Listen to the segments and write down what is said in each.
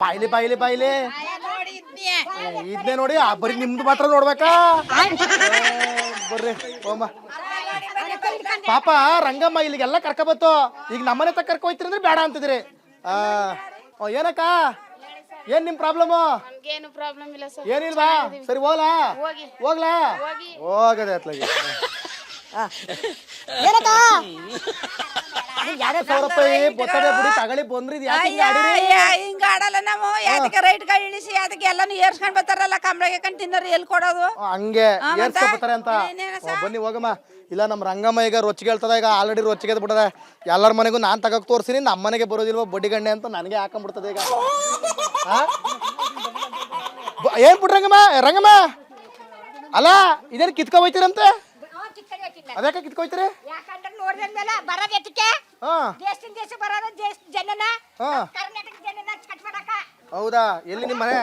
ಬಾಯ್ಲಿ ಬಾಯ್ಲಿ ಬಾಯ್ಲಿ ಇದನ್ನೇ ನೋಡಿ ಬರೀ ನಿಮ್ದು ಮಾತ್ರ ನೋಡ್ಬೇಕಾ ಬರ್ರಿ ಓಮ ಪಾಪ ರಂಗಮ್ಮ ಇಲ್ಲಿಗೆಲ್ಲ ಕರ್ಕೊಬತ್ತು ಈಗ ನಮ್ಮನೆ ತಕ್ಕ ಕರ್ಕೊ ಹೋಯ್ತಿರಿ ಅಂದ್ರೆ ಬೇಡ ಅಂತಿದ್ರಿ ಏನಕ್ಕ ಏನ್ ನಿಮ್ ಪ್ರಾಬ್ಲಮ್ ಏನಿಲ್ವಾ ಸರಿ ಹೋಗ್ಲಾ ಹೋಗ್ಲಾ ಹೋಗದೆ ಅತ್ಲಾಗಿ ಏನಕ್ಕ ಯಾರೇ 1,000 ರೂಪಾಯಿ ಬೊತ್ತಡೆ ಬಿಡಿ ತಗೊಳ್ಳಿ ಬಂದ್ರಿ ಹಿಂಗ ಆಡಲ್ಲ ನಾವು ಯಾತಕ್ಕೆ ರೈಟ್ ಗಳು ಇಳಿಸಿ ಅದಕ್ಕೆ ಎಲ್ಲಾನು ಏರ್ಸ್ಕೊಂಡ್ ಬರ್ತಾರಲ್ಲ ಕಂಬಳಿಗೆ ಕಂಡು ತಿನ್ನೋರು ಎಲ್ಲಿ ಕೊಡೋದು ಹಂಗೆ ಏರ್ಸ್ಕೊತಾರೆ ಅಂತ ಬನ್ನಿ ಹೋಗಮ್ಮ ಇಲ್ಲ ನಮ್ಮ ರಂಗಮ್ಮ ಈಗ ರೊಚ್ಚಿಗೆ ಹೇಳ್ತದ ಈಗ ಆಲ್ರೆಡಿ ರೊಚ್ಚಿಗೆ ಬಿಟ್ಟದ ಎಲ್ಲರ ಮನೆಗೂ ನಾನ್ ತಗಕ್ ತೋರ್ಸಿನಿ ನಮ್ಮ ಮನೆಗೆ ಬರೋದಿಲ್ವ ಬಡ್ಡಿ ಗಣ್ಣೆ ಅಂತ ನನಗೆ ಹಾಕೊಂಡ್ಬಿಡ್ತದೆ ಈಗ ಏನ್ ಬಿಟ್ರಂಗಮ್ಮ ರಂಗಮ್ಮ ಅಲ್ಲ ಇದೇನು ಕಿತ್ಕೊ ಹೋಯ್ತಿರಂತೆ ಅದಕ್ಕೆ ಕಿತ್ಕೊಯ್ತೀರಿ ಹೌದಾ ಎಲ್ಲಿ ನಿಮ್ಮ ಮನೆ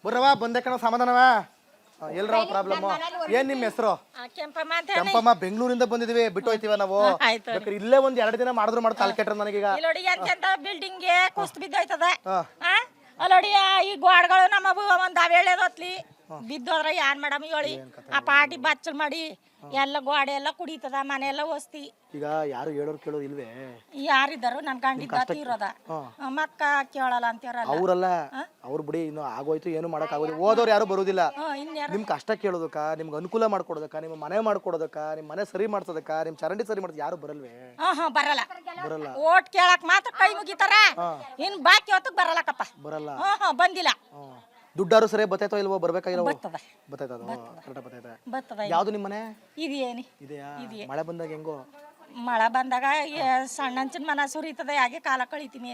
ಬರ್ರವಾ ಬಂದೆ ಕಣ ಸಮಾಧಾನವ ಎಲ್ರವ ಪ್ರಾಬ್ಲಮ್ ಏನ್ ನಿಮ್ ಹೆಸರು ಕೆಂಪಮ್ಮ ಬೆಂಗಳೂರಿಂದ ಬಂದಿದೀವಿ ಬಿಟ್ಟು ಹೋಯ್ತೀವ ನಾವು ಇಲ್ಲೇ ಒಂದ್ 2 ದಿನ ಮಾಡಿದ್ರು ಮಾಡಿ ತಾಲ್ ಕೆಟ್ರ ನನಗೀಗ ಬಿಲ್ಡಿಂಗ್ ಕುಸ್ತು ಬಿದ್ದೋಯ್ತದ ಅಲ್ಲೋಡಿ ಈ ಗೋಡ್ಗಳು ನಮ್ಮ ಒಂದ್ ಅವೇಳೆದತ್ಲಿ ಬಿದ್ದೋದ್ರ ಏನ್ ಮಾಡಮ್ ಹೇಳಿ ಆ ಪಾಟಿ ಬಚ್ಚಲ್ ಮಾಡಿ ಎಲ್ಲ ಗೋಡೆ ಎಲ್ಲ ಕುಡಿತದ ಮನೆ ಎಲ್ಲ ಹೊಸ್ತಿ ಈಗ ಯಾರು ಹೇಳೋರು ಕೇಳೋರು ಇಲ್ವೇ ಯಾರಿದ್ದಾರು ನನ್ ಗಂಡಿದ್ದ ತೀರೋದ ಮಕ್ಕ ಕೇಳಲ್ಲ ಅಂತಾರಲ್ಲ ಅವ್ರಲ್ಲ ಅವ್ರು ಬಿಡಿ ಇನ್ನು ಆಗೋಯ್ತು ಏನು ಮಾಡಕ್ ಆಗೋದು ಓದೋರು ಯಾರು ಬರುದಿಲ್ಲ ನಿಮ್ ಕಷ್ಟ ಕೇಳೋದಕ್ಕ ನಿಮ್ಗೆ ಅನುಕೂಲ ಮಾಡ್ಕೊಡೋದಕ್ಕ ನಿಮ್ಮ ಮನೆ ಮಾಡ್ಕೊಡೋದಕ್ಕ ನಿಮ್ ಮನೆ ಸರಿ ಮಾಡ್ಸೋದಕ್ಕ ನಿಮ್ ಚರಂಡಿ ಸರಿ ಮಾಡ್ಸೋದು ಯಾರು ಬರಲ್ವೇ ಬರಲ್ಲ ಬರಲ್ಲ ಓಟ್ ಕೇಳಕ್ ಮಾತ್ರ ಕೈ ಮುಗಿತಾರ ಇನ್ ಬಾಕಿ ಹೊತ್ತಕ್ ಬರಲ್ಲಕಪ್ಪ ಬರಲ್ಲ ಬಂದಿಲ್ಲ ದುಡ್ಡಾರು ಸರಿ ಬತ್ತಾಯ್ತೋ ಇಲ್ವೋ ಬರ್ಬೇಕಾಗಿಲ್ಲ ಬರ್ತದ ಯಾವ್ದು ನಿಮ್ ಮನೆ ಇದೇನಿ ಇದೆಯಾ ಮಳೆ ಬಂದಾಗ ಹೆಂಗೋ ಮಳೆ ಬಂದಾಗ ಸಣ್ಣ ಹಂಚಿನ ಮನ ಸುರಿತದ ಹಾಗೆ ಕಾಲ ಕಳಿತೀನಿ